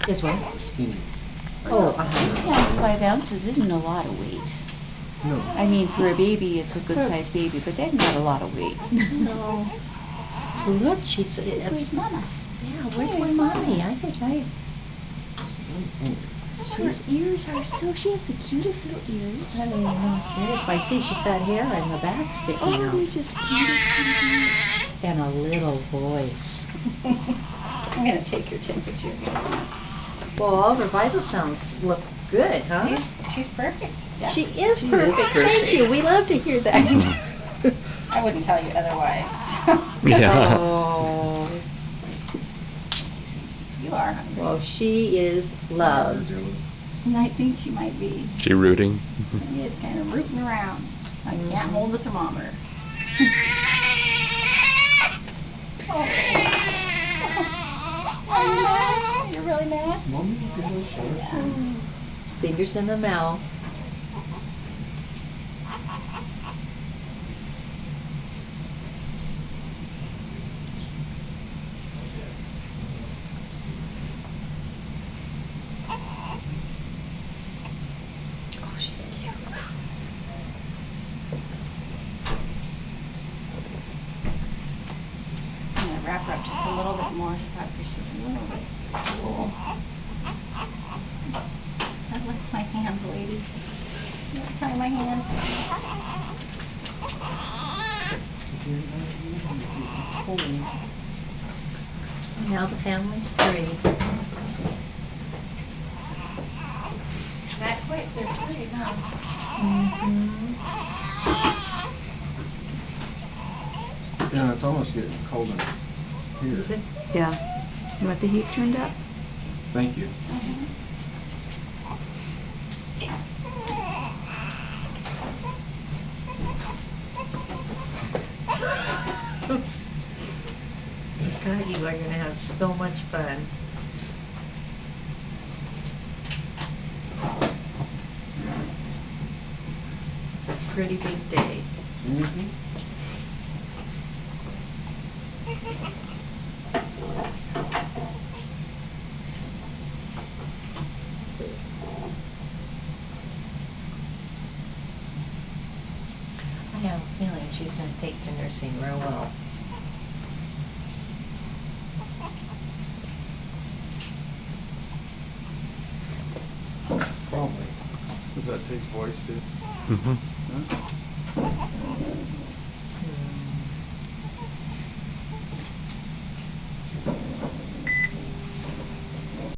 Is what? Skinny. Oh, 5 ounces isn't a lot of weight. No. I mean, for a baby, it's a good-sized baby, but that's not a lot of weight. No. Look, she said. Where's Mama? Yeah, where's my mommy? I think I. Her ears are so... She has the cutest little ears. I mean, no, serious. I see she's got hair in the back sticking Oh, out. they're just cute. And a little voice. I'm going to take your temperature. Well, all her vital sounds look good, huh? She's perfect. Yeah. She is perfect. Thank you. We love to hear that. I wouldn't tell you otherwise. Yeah. Oh. You are hungry. Well, she is loved. And I think she might be. She rooting? She is kind of rooting around. I can't hold the thermometer. Oh. Are you mad? You're really mad? Mommy, you feel sure? Fingers in the mouth. Oh, she's cute. I'm going to wrap her up just a little bit more, Scott, because she's a little bit cool. That looks my hand, lady. You want to tie my hand? Now the family's free. That quick, they're free, huh? Yeah, it's almost getting cold in here. Is it? Yeah. You want the heat turned up? Thank you. God, you are going to have so much fun. It's a pretty big day. Mm-hmm. I have a feeling she's going to take to nursing real well. Probably. Does that take voice too? Mm-hmm. Huh?